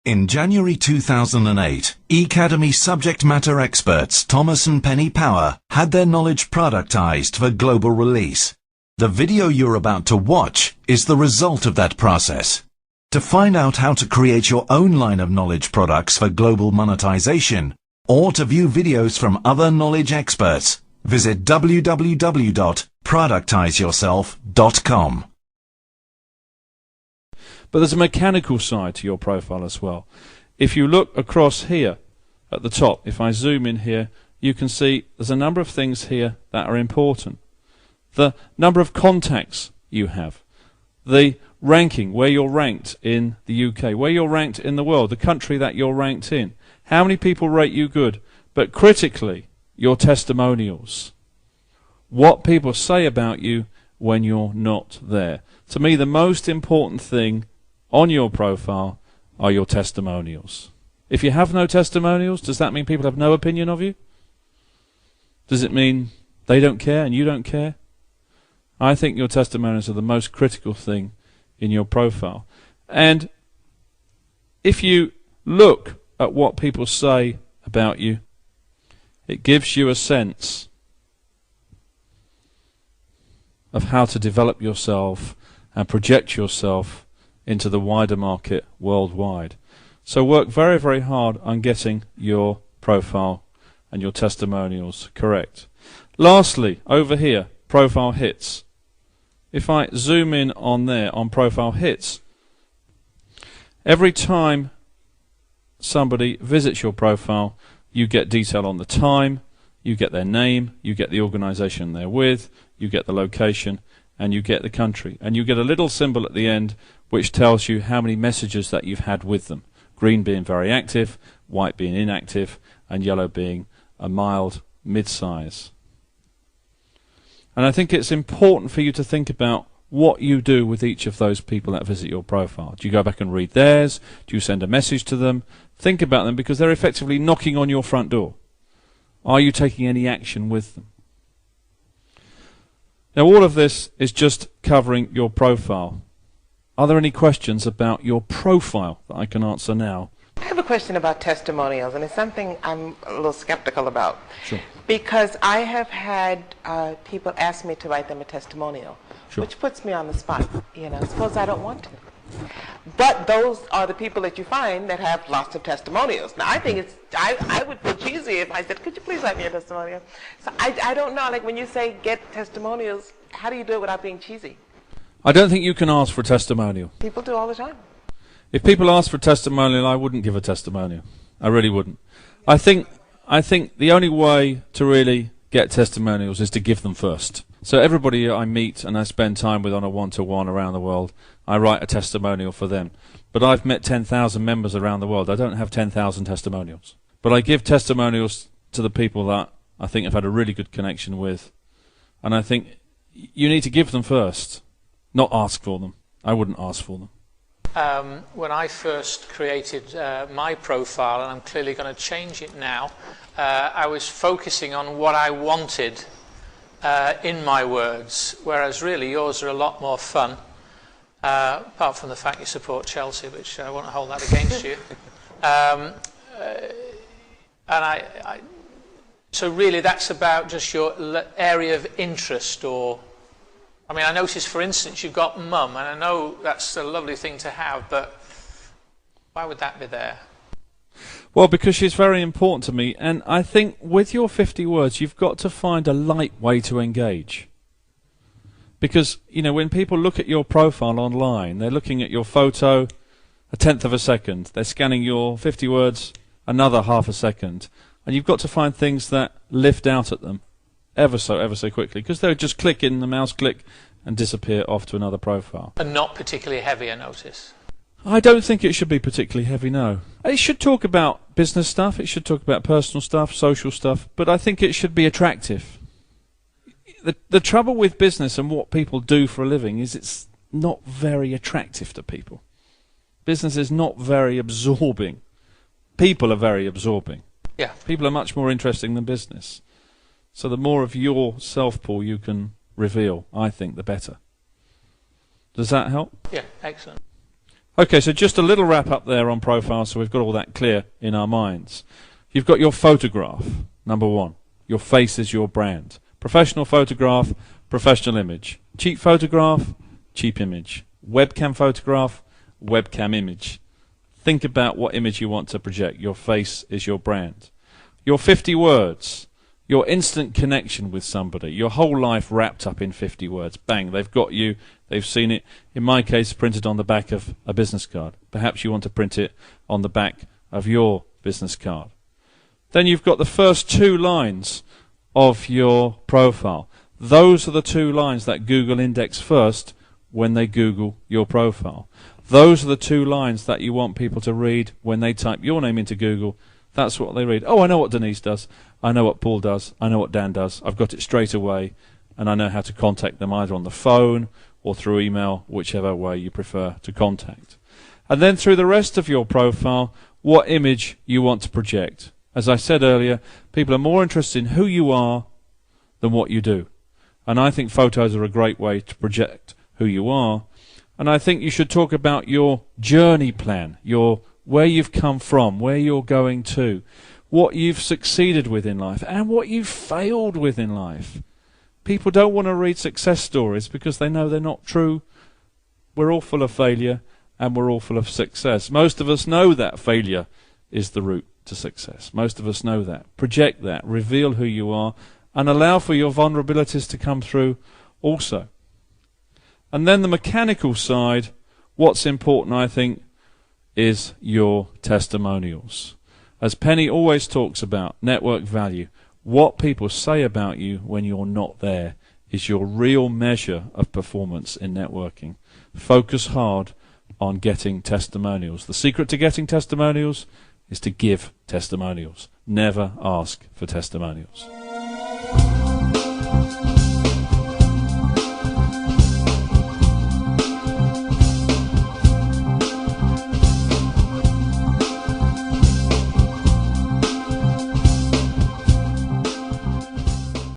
In January 2008, eAcademy subject matter experts Thomas and Penny Power had their knowledge productized for global release. The video you're about to watch is the result of that process. To find out how to create your own line of knowledge products for global monetization, or to view videos from other knowledge experts, visit www.productizeyourself.com. But there's a mechanical side to your profile as well. If you look across here at the top, if I zoom in here, you can see there's a number of things here that are important. The number of contacts you have, the ranking, where you're ranked in the UK, where you're ranked in the world, the country that you're ranked in, how many people rate you good, but critically, your testimonials. What people say about you when you're not there. To me, the most important thing on your profile are your testimonials. If you have no testimonials, does that mean people have no opinion of you? Does it mean they don't care and you don't care? I think your testimonials are the most critical thing in your profile. And if you look at what people say about you, it gives you a sense of how to develop yourself and project yourself into the wider market worldwide. So work very, very hard on getting your profile and your testimonials correct. Lastly, over here, profile hits. If I zoom in on there, on profile hits, every time somebody visits your profile, you get detail on the time, you get their name, you get the organization they're with, you get the location, and you get the country. And you get a little symbol at the end which tells you how many messages that you've had with them. Green being very active, white being inactive, and yellow being a mild mid-size. And I think it's important for you to think about what you do with each of those people that visit your profile. Do you go back and read theirs? Do you send a message to them? Think about them, because they're effectively knocking on your front door. Are you taking any action with them? Now, all of this is just covering your profile. Are there any questions about your profile that I can answer now? I have a question about testimonials, and it's something I'm a little skeptical about. Sure. Because I have had people ask me to write them a testimonial, Sure. which puts me on the spot. Suppose I don't want to. But those are the people that you find that have lots of testimonials. Now, I think I would feel cheesy if I said, could you please write me a testimonial? So I don't know, like when you say get testimonials, how do you do it without being cheesy? I don't think you can ask for a testimonial. People do all the time. If people ask for a testimonial, I wouldn't give a testimonial. I really wouldn't. I think the only way to really get testimonials is to give them first. So everybody I meet and I spend time with on a one-to-one around the world, I write a testimonial for them. But I've met 10,000 members around the world. I don't have 10,000 testimonials. But I give testimonials to the people that I think I've had a really good connection with. And I think you need to give them first, not ask for them. I wouldn't ask for them. When I first created my profile, and I'm clearly going to change it now, I was focusing on what I wanted in my words, whereas really yours are a lot more fun, apart from the fact you support Chelsea, which I won't hold that against you. So really that's about just your area of interest, or I mean, I noticed, for instance, you've got mum, and I know that's a lovely thing to have, but why would that be there? Well, because she's very important to me, and I think with your 50 words, you've got to find a light way to engage. Because, when people look at your profile online, they're looking at your photo a tenth of a second. They're scanning your 50 words another half a second. And you've got to find things that lift out at them ever so quickly, because they'll just click in the mouse click and disappear off to another profile. And not particularly heavy, I notice. I don't think it should be particularly heavy, no. It should talk about business stuff, it should talk about personal stuff, social stuff, but I think it should be attractive. The trouble with business and what people do for a living is it's not very attractive to people. Business is not very absorbing. People are very absorbing. Yeah. People are much more interesting than business. So the more of your self-pool you can reveal, I think, the better. Does that help? Yeah, excellent. Okay, so just a little wrap up there on profile, so we've got all that clear in our minds. You've got your photograph, number one. Your face is your brand. Professional photograph, professional image. Cheap photograph, cheap image. Webcam photograph, webcam image. Think about what image you want to project. Your face is your brand. Your 50 words, your instant connection with somebody, your whole life wrapped up in 50 words. Bang, they've got you, they've seen it. In my case, printed on the back of a business card. Perhaps you want to print it on the back of your business card. Then you've got the first 2 lines of your profile. Those are the 2 lines that Google index first when they Google your profile. Those are the 2 lines that you want people to read when they type your name into Google. That's what they read. Oh, I know what Denise does. I know what Paul does. I know what Dan does. I've got it straight away, and I know how to contact them either on the phone or through email, whichever way you prefer to contact. And then through the rest of your profile, what image you want to project. As I said earlier, people are more interested in who you are than what you do. And I think photos are a great way to project who you are. And I think you should talk about your journey plan, your where you've come from, where you're going to, what you've succeeded with in life, and what you've failed with in life. People don't want to read success stories because they know they're not true. We're all full of failure, and we're all full of success. Most of us know that failure is the route to success. Most of us know that. Project that, reveal who you are, and allow for your vulnerabilities to come through also. And then the mechanical side, what's important, I think, is your testimonials. As Penny always talks about, network value. What people say about you when you're not there is your real measure of performance in networking. Focus hard on getting testimonials. The secret to getting testimonials is to give testimonials. Never ask for testimonials.